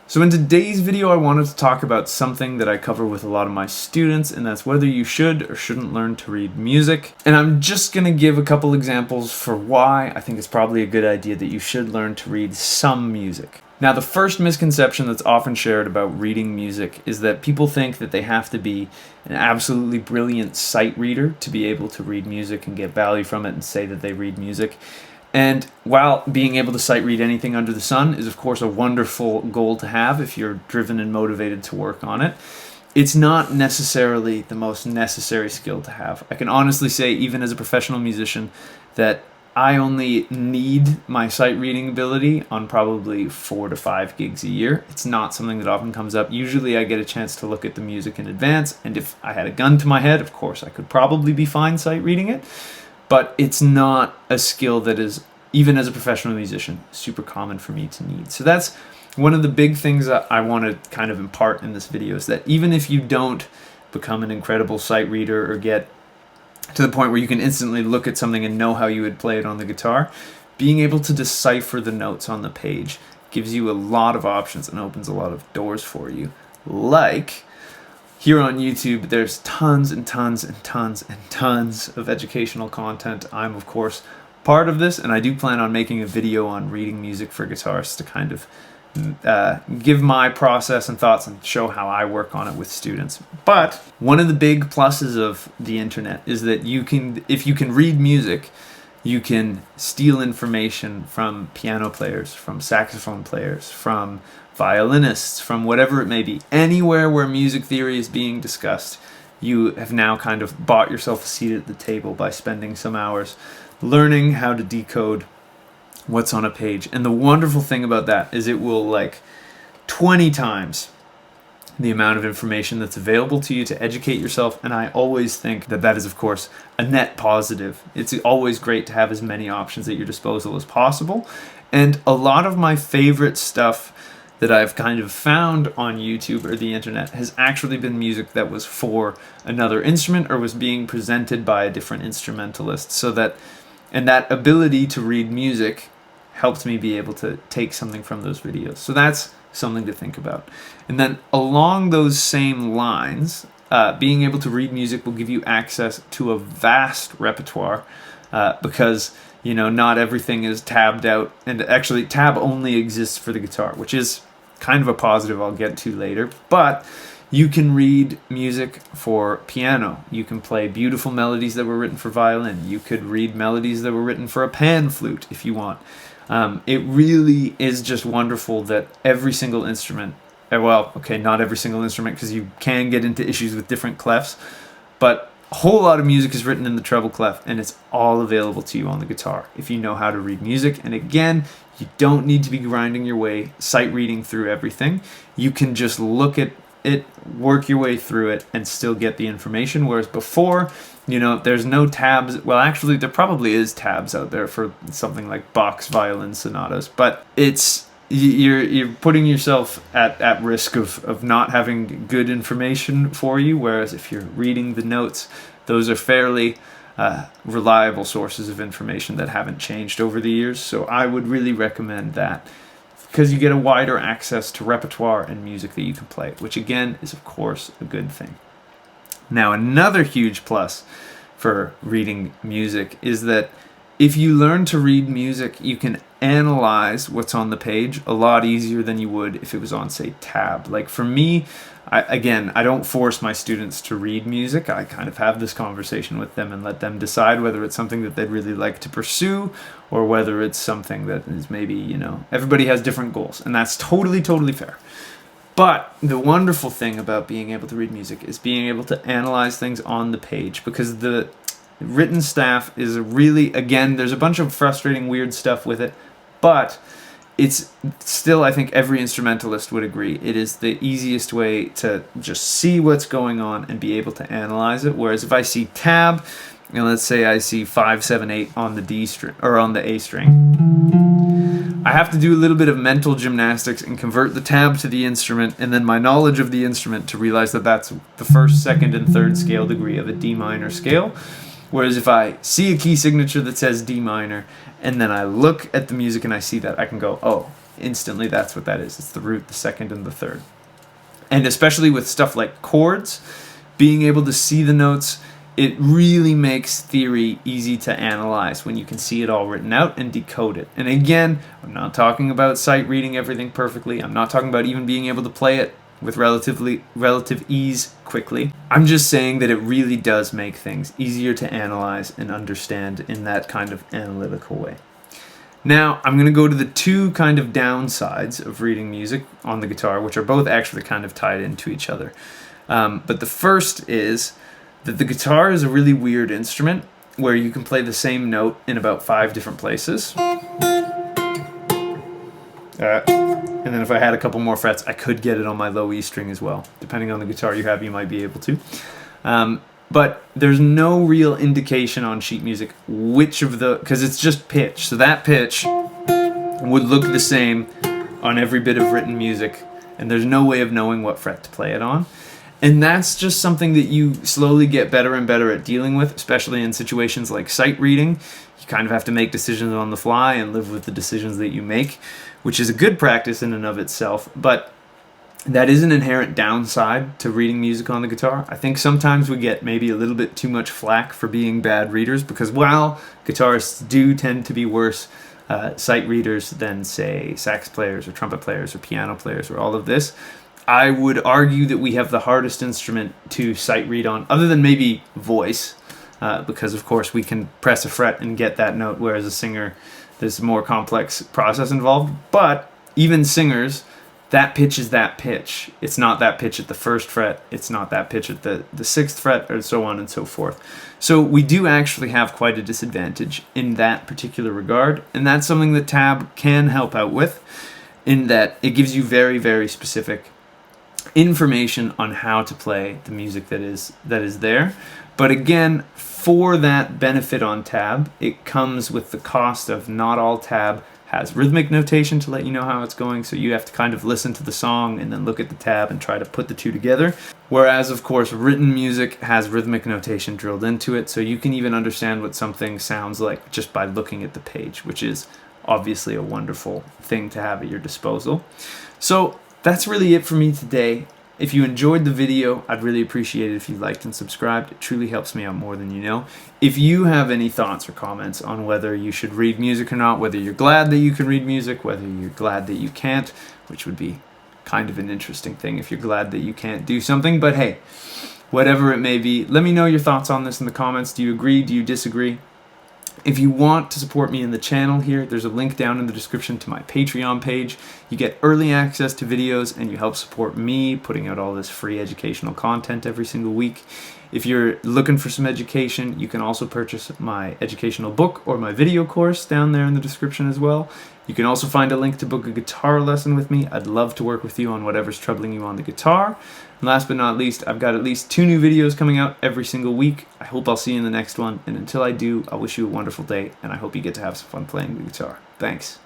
So in today's video, I wanted to talk about something that I cover with a lot of my students, and that's whether you should or shouldn't learn to read music. And I'm just going to give a couple examples for why I think it's probably a good idea that you should learn to read some music. Now, the first misconception that's often shared about reading music is that people think that they have to be an absolutely brilliant sight reader to be able to read music and get value from it and say that they read music. And while being able to sight read anything under the sun is, of course, a wonderful goal to have if you're driven and motivated to work on it, it's not necessarily the most necessary skill to have. I can honestly say, even as a professional musician, that I only need my sight reading ability on probably 4 to 5 gigs a year. It's not something that often comes up. Usually I get a chance to look at the music in advance, and if I had a gun to my head, of course, I could probably be fine sight reading it. But it's not a skill that is, even as a professional musician, super common for me to need. So that's one of the big things that I want to kind of impart in this video, is that even if you don't become an incredible sight reader or get to the point where you can instantly look at something and know how you would play it on the guitar, being able to decipher the notes on the page gives you a lot of options and opens a lot of doors for you. Like, here on YouTube, there's tons and tons and tons and tons of educational content. I'm, of course, part of this, and I do plan on making a video on reading music for guitarists to kind of give my process and thoughts and show how I work on it with students. But one of the big pluses of the internet is that if you can read music, you can steal information from piano players, from saxophone players, from violinists, from whatever it may be. Anywhere where music theory is being discussed, you have now kind of bought yourself a seat at the table by spending some hours learning how to decode what's on a page. And the wonderful thing about that is it will 20 times the amount of information that's available to you to educate yourself. And I always think that that is, of course, a net positive. It's always great to have as many options at your disposal as possible. And a lot of my favorite stuff that I've kind of found on YouTube or the internet has actually been music that was for another instrument or was being presented by a different instrumentalist. And that ability to read music helped me be able to take something from those videos. So that's something to think about. And then along those same lines, being able to read music will give you access to a vast repertoire because not everything is tabbed out, and actually tab only exists for the guitar, which is kind of a positive I'll get to later. But you can read music for piano. You can play beautiful melodies that were written for violin. You could read melodies that were written for a pan flute if you want. It really is just wonderful that every single instrument, not every single instrument, because you can get into issues with different clefs, but a whole lot of music is written in the treble clef, and it's all available to you on the guitar if you know how to read music. And again, you don't need to be grinding your way, sight reading through everything. You can just look at it, work your way through it, and still get the information. Whereas before, there's no tabs. Well, actually, there probably is tabs out there for something like Bach's violin sonatas, but you're putting yourself at risk of not having good information for you. Whereas if you're reading the notes, those are fairly reliable sources of information that haven't changed over the years. So I would really recommend that, because you get a wider access to repertoire and music that you can play, which again is, of course, a good thing. Now, another huge plus for reading music is that if you learn to read music, you can analyze what's on the page a lot easier than you would if it was on, say, tab. Like for me, I don't force my students to read music. I kind of have this conversation with them and let them decide whether it's something that they'd really like to pursue or whether it's something that is maybe, everybody has different goals, and that's totally, totally fair. But the wonderful thing about being able to read music is being able to analyze things on the page, because the written staff is really, again, there's a bunch of frustrating, weird stuff with it, but it's still, I think every instrumentalist would agree, it is the easiest way to just see what's going on and be able to analyze it. Whereas if I see tab, let's say I see 5, 7, 8 on the D string or on the A string, I have to do a little bit of mental gymnastics and convert the tab to the instrument, and then my knowledge of the instrument to realize that that's the first, second, and third scale degree of a D minor scale. Whereas if I see a key signature that says D minor, and then I look at the music and I see that, I can go, oh, instantly that's what that is. It's the root, the second, and the third. And especially with stuff like chords, being able to see the notes, it really makes theory easy to analyze when you can see it all written out and decode it. And again, I'm not talking about sight reading everything perfectly. I'm not talking about even being able to play it with relative ease quickly. I'm just saying that it really does make things easier to analyze and understand in that kind of analytical way. Now, I'm going to go to the two kind of downsides of reading music on the guitar, which are both actually kind of tied into each other. But the first is that the guitar is a really weird instrument where you can play the same note in about 5 different places. And then if I had a couple more frets, I could get it on my low E string as well. Depending on the guitar you have, you might be able to. But there's no real indication on sheet music which of the, because it's just pitch. So that pitch would look the same on every bit of written music, and there's no way of knowing what fret to play it on. And that's just something that you slowly get better and better at dealing with, especially in situations like sight reading. You kind of have to make decisions on the fly and live with the decisions that you make, which is a good practice in and of itself. But that is an inherent downside to reading music on the guitar. I think sometimes we get maybe a little bit too much flack for being bad readers because, while guitarists do tend to be worse sight readers than, say, sax players or trumpet players or piano players or all of this, I would argue that we have the hardest instrument to sight read on, other than maybe voice, because of course we can press a fret and get that note, whereas a singer, there's a more complex process involved. But even singers, that pitch is that pitch. It's not that pitch at the first fret, it's not that pitch at the 6th fret, or so on and so forth. So we do actually have quite a disadvantage in that particular regard, and that's something that tab can help out with, in that it gives you very, very specific information on how to play the music that is there. But again, for that benefit on tab, it comes with the cost of not all tab has rhythmic notation to let you know how it's going, so you have to kind of listen to the song and then look at the tab and try to put the two together. Whereas, of course, written music has rhythmic notation drilled into it, so you can even understand what something sounds like just by looking at the page, which is obviously a wonderful thing to have at your disposal. So that's really it for me today. If you enjoyed the video, I'd really appreciate it if you liked and subscribed. It truly helps me out more than you know. If you have any thoughts or comments on whether you should read music or not, whether you're glad that you can read music, whether you're glad that you can't, which would be kind of an interesting thing if you're glad that you can't do something, but hey, whatever it may be, let me know your thoughts on this in the comments. Do you agree? Do you disagree? If you want to support me in the channel here, there's a link down in the description to my Patreon page. You get early access to videos and you help support me putting out all this free educational content every single week. If you're looking for some education, you can also purchase my educational book or my video course down there in the description as well. You can also find a link to book a guitar lesson with me. I'd love to work with you on whatever's troubling you on the guitar. And last but not least, I've got at least 2 new videos coming out every single week. I hope I'll see you in the next one. And until I do, I wish you a wonderful day, and I hope you get to have some fun playing the guitar. Thanks.